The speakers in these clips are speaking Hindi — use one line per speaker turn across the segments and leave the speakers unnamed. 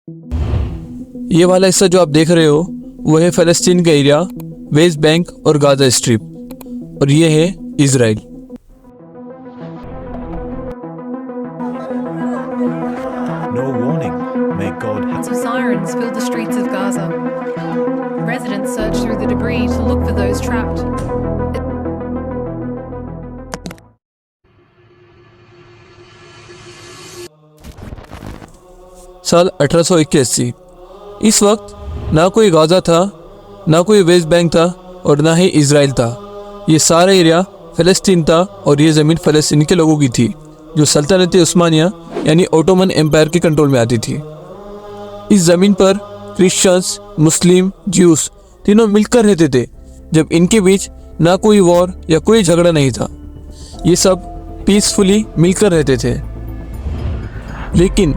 ये वाला हिस्सा जो आप देख रहे हो वो है फ़लस्तीन का एरिया, वेस्ट बैंक और गाज़ा स्ट्रिप, और ये है Israel.
No warning. May God have.
Sounds of sirens fill the streets of Gaza. Residents search through the debris to look for those trapped.
साल 1881। इस वक्त ना कोई गाज़ा था, ना कोई वेस्ट बैंक था और ना ही इज़राइल था। ये सारा एरिया फ़लस्तीन था और ये ज़मीन फ़लस्तीन के लोगों की थी जो सल्तनत उस्मानिया यानी ओटोमन एम्पायर के कंट्रोल में आती थी। इस ज़मीन पर क्रिश्चियंस, मुस्लिम, ज्यूस तीनों मिलकर रहते थे, जब इनके बीच ना कोई वॉर या कोई झगड़ा नहीं था। ये सब पीसफुली मिलकर रहते थे। लेकिन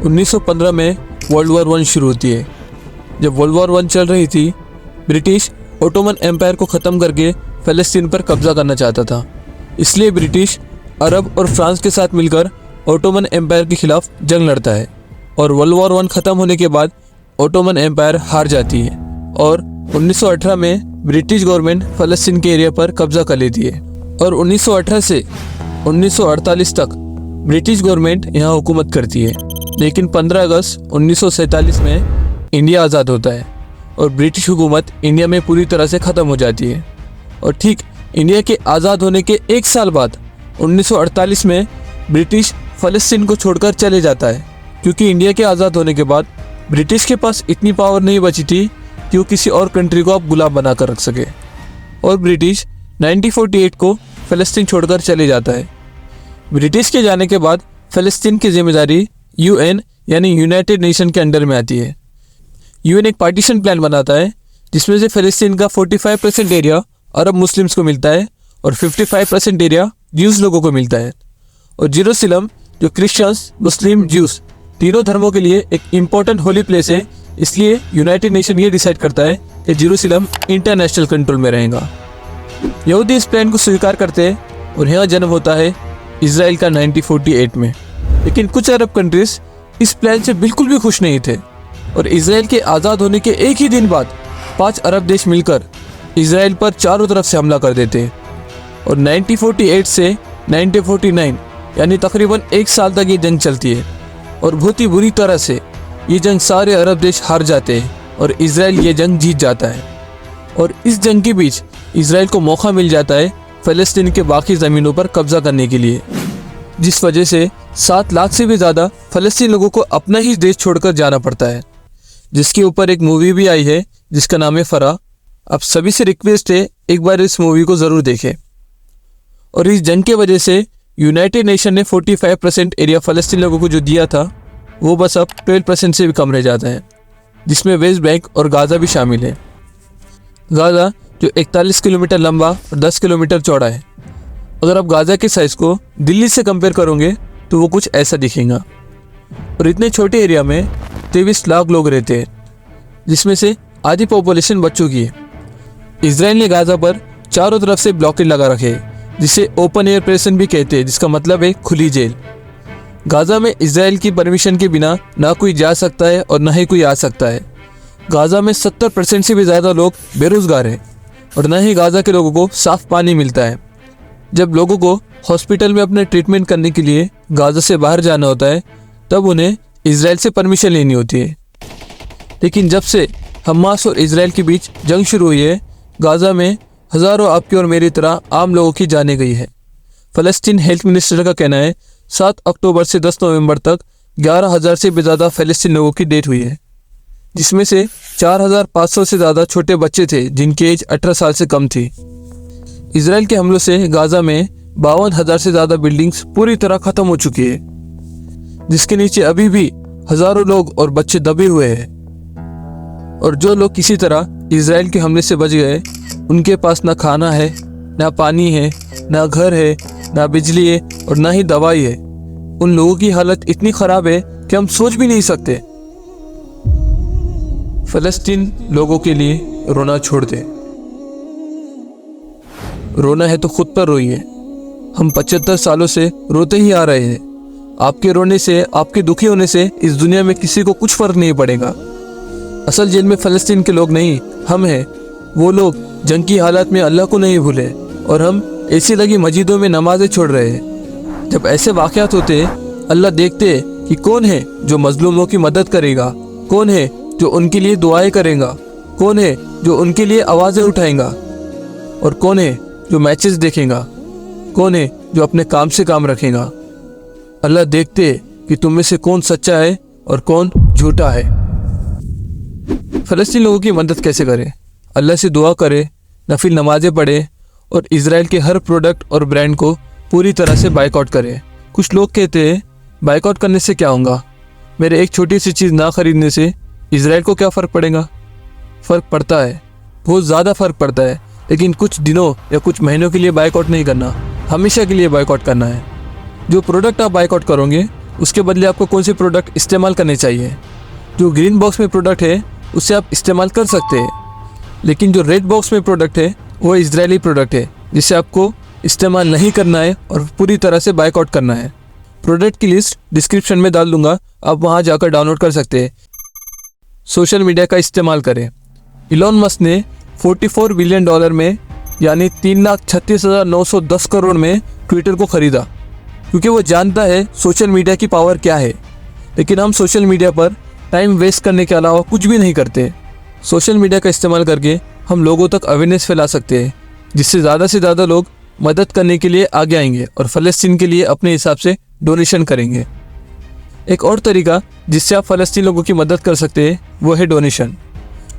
1915 में वर्ल्ड वॉर 1 शुरू होती है। जब वर्ल्ड वॉर 1 चल रही थी, ब्रिटिश ओटोमन एम्पायर को ख़त्म करके फ़लस्तीन पर कब्ज़ा करना चाहता था। इसलिए ब्रिटिश अरब और फ्रांस के साथ मिलकर ओटोमन एम्पायर के खिलाफ जंग लड़ता है और वर्ल्ड वॉर 1 ख़त्म होने के बाद ओटोमन एम्पायर हार जाती है और 1918 में ब्रिटिश गवर्नमेंट फ़लस्तीन के एरिया पर कब्ज़ा कर लेती है और 1918 से 1948 तक ब्रिटिश गवर्नमेंट यहाँ हुकूमत करती है। लेकिन 15 अगस्त 1947 में इंडिया आज़ाद होता है और ब्रिटिश हुकूमत इंडिया में पूरी तरह से ख़त्म हो जाती है। और ठीक इंडिया के आज़ाद होने के 1 साल बाद 1948 में ब्रिटिश फ़लस्तीन को छोड़कर चले जाता है, क्योंकि इंडिया के आज़ाद होने के बाद ब्रिटिश के पास इतनी पावर नहीं बची थी कि वो किसी और कंट्री को अब गुलाम बना कर रख सके। और ब्रिटिश 1948 को फ़लस्तीन छोड़कर चले जाता है। ब्रिटिश के जाने के बाद फ़लस्तीन की जिम्मेदारी UN यानी यूनाइटेड नेशन के अंडर में आती है। UN एक पार्टीशन प्लान बनाता है जिसमें से फ़लस्तीन का 45% एरिया अरब मुस्लिम्स को मिलता है और 55% एरिया ज्यूस लोगों को मिलता है। और जेरूसलम जो क्रिश्चियंस, मुस्लिम, ज्यूस तीनों धर्मों के लिए एक इम्पोर्टेंट होली प्लेस है, इसलिए यूनाइटेड नेशन ये डिसाइड करता है कि जेरूसलम इंटरनेशनल कंट्रोल में रहेगा। यहूदी इस प्लान को स्वीकार करते हैं और यहाँ जन्म होता है इज़राइल का 1948 में। लेकिन कुछ अरब कंट्रीज इस प्लान से बिल्कुल भी खुश नहीं थे और इज़राइल के आज़ाद होने के एक ही दिन बाद 5 अरब देश मिलकर इज़राइल पर चारों तरफ से हमला कर देते हैं और 1948 से 1949 यानी तकरीबन 1 साल तक ये जंग चलती है और बहुत ही बुरी तरह से ये जंग सारे अरब देश हार जाते हैं और इज़राइल ये जंग जीत जाता है। और इस जंग के बीच इज़राइल को मौका मिल जाता है फ़लस्तीन के बाकी ज़मीनों पर कब्ज़ा करने के लिए, जिस वजह से 7 लाख से भी ज़्यादा फ़लस्तीन लोगों को अपना ही देश छोड़कर जाना पड़ता है, जिसके ऊपर एक मूवी भी आई है जिसका नाम है फरा। आप सभी से रिक्वेस्ट है एक बार इस मूवी को ज़रूर देखें। और इस जंग के वजह से यूनाइटेड नेशन ने 45% एरिया फ़लस्तीन लोगों को जो दिया था वो बस अब 12% से भी कम रह जाता है, जिसमें वेस्ट बैंक और गाज़ा भी शामिल है। गाज़ा जो 41 किलोमीटर लंबा और 10 किलोमीटर चौड़ा है। अगर आप गाज़ा के साइज़ को दिल्ली से कंपेयर करोगे तो वो कुछ ऐसा दिखेगा। और इतने छोटे एरिया में 23 लाख लोग रहते हैं, जिसमें से आधी पॉपुलेशन बच्चों की है। इज़राइल ने गाज़ा पर चारों तरफ से ब्लॉकेज लगा रखे हैं, जिसे ओपन एयर प्रिजन भी कहते हैं, जिसका मतलब है खुली जेल। गाज़ा में इज़राइल की परमिशन के बिना ना कोई जा सकता है और ना ही कोई आ सकता है। गाज़ा में 70% से भी ज़्यादा लोग बेरोज़गार हैं और ना ही गाज़ा के लोगों को साफ़ पानी मिलता है। जब लोगों को हॉस्पिटल में अपने ट्रीटमेंट करने के लिए गाज़ा से बाहर जाना होता है तब उन्हें इज़राइल से परमिशन लेनी होती है। लेकिन जब से हमास और इज़राइल के बीच जंग शुरू हुई है, गाज़ा में हज़ारों आपकी और मेरी तरह आम लोगों की जाने गई है। फ़लस्तीन हेल्थ मिनिस्टर का कहना है 7 अक्टूबर से 10 नवंबर तक 11,000 से भी ज़्यादा फ़लस्तीन लोगों की डेथ हुई है, जिसमें से 4,500 से ज़्यादा छोटे बच्चे थे जिनकी एज 18 साल से कम थी। इज़राइल के हमलों से गाज़ा में 52,000 से ज़्यादा बिल्डिंग्स पूरी तरह ख़त्म हो चुकी है, जिसके नीचे अभी भी हज़ारों लोग और बच्चे दबे हुए हैं। और जो लोग किसी तरह इज़राइल के हमले से बच गए, उनके पास ना खाना है, ना पानी है, ना घर है, ना बिजली है और ना ही दवाई है। उन लोगों की हालत इतनी ख़राब है कि हम सोच भी नहीं सकते। फ़लस्तीन लोगों के लिए रोना छोड़ दे। रोना है तो खुद पर रोइए। हम 75 सालों से रोते ही आ रहे हैं आपके रोने से, आपके दुखी होने से इस दुनिया में किसी को कुछ फ़र्क नहीं पड़ेगा। असल जेल में फ़लस्तीन के लोग नहीं, हम हैं। वो लोग जंग की हालत में अल्लाह को नहीं भूले और हम ऐसी लगी मस्जिदों में नमाजें छोड़ रहे हैं। जब ऐसे वाक़यात होते अल्लाह देखते कि कौन है जो मजलूमों की मदद करेगा, कौन है जो उनके लिए दुआएं करेगा, कौन है जो उनके लिए आवाज़ें उठाएगा और कौन है जो मैचेस देखेगा, कौन है जो अपने काम से काम रखेगा। अल्लाह देखते कि तुम में से कौन सच्चा है और कौन झूठा है। फ़लस्तीन लोगों की मदद कैसे करें? अल्लाह से दुआ करे, नफिल नमाजें पढ़े और इज़राइल के हर प्रोडक्ट और ब्रांड को पूरी तरह से बाइकआउट करे। कुछ लोग कहते हैं बाइकआउट करने से क्या होगा, मेरे एक छोटी सी चीज़ ना खरीदने से इज़राइल को क्या फ़र्क पड़ेगा? फ़र्क पड़ता है, बहुत ज़्यादा फ़र्क पड़ता है, लेकिन कुछ दिनों या कुछ महीनों के लिए बाइकआउट नहीं करना, हमेशा के लिए बाइकआउट करना है। जो प्रोडक्ट आप बाइकआउट करोगे उसके बदले आपको कौन से प्रोडक्ट इस्तेमाल करने चाहिए। जो ग्रीन बॉक्स में प्रोडक्ट है उससे आप इस्तेमाल कर सकते हैं, लेकिन जो रेड बॉक्स में प्रोडक्ट है वो इजरायली प्रोडक्ट है जिसे आपको इस्तेमाल नहीं करना है और पूरी तरह से बाइकआउट करना है। प्रोडक्ट की लिस्ट डिस्क्रिप्शन में डाल दूंगा, आप वहाँ जाकर डाउनलोड कर सकते हैं। सोशल मीडिया का इस्तेमाल करें। इलॉन मस्क ने $44 बिलियन में यानी 3,36,910 करोड़ में ट्विटर को ख़रीदा, क्योंकि वो जानता है सोशल मीडिया की पावर क्या है। लेकिन हम सोशल मीडिया पर टाइम वेस्ट करने के अलावा कुछ भी नहीं करते। सोशल मीडिया का इस्तेमाल करके हम लोगों तक अवेयरनेस फैला सकते हैं, जिससे ज़्यादा से ज़्यादा लोग मदद करने के लिए आगे आएंगे और फ़लस्तीन के लिए अपने हिसाब से डोनेशन करेंगे। एक और तरीका जिससे आप फ़लस्तीन लोगों की मदद कर सकते हैं वो है डोनेशन।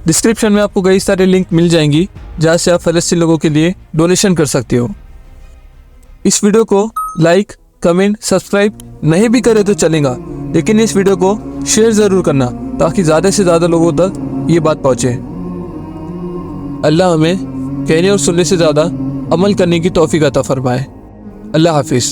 डिस्क्रिप्शन में आपको कई सारे लिंक मिल जाएंगी जहाँ से आप फ़लस्तीन लोगों के लिए डोनेशन कर सकते हो। इस वीडियो को लाइक, कमेंट, सब्सक्राइब नहीं भी करे तो चलेगा, लेकिन इस वीडियो को शेयर ज़रूर करना ताकि ज़्यादा से ज़्यादा लोगों तक ये बात पहुँचे। अल्लाह हमें कहने और सुनने से ज़्यादा अमल करने की तौफीक अता फरमाए। अल्लाह हाफिज़।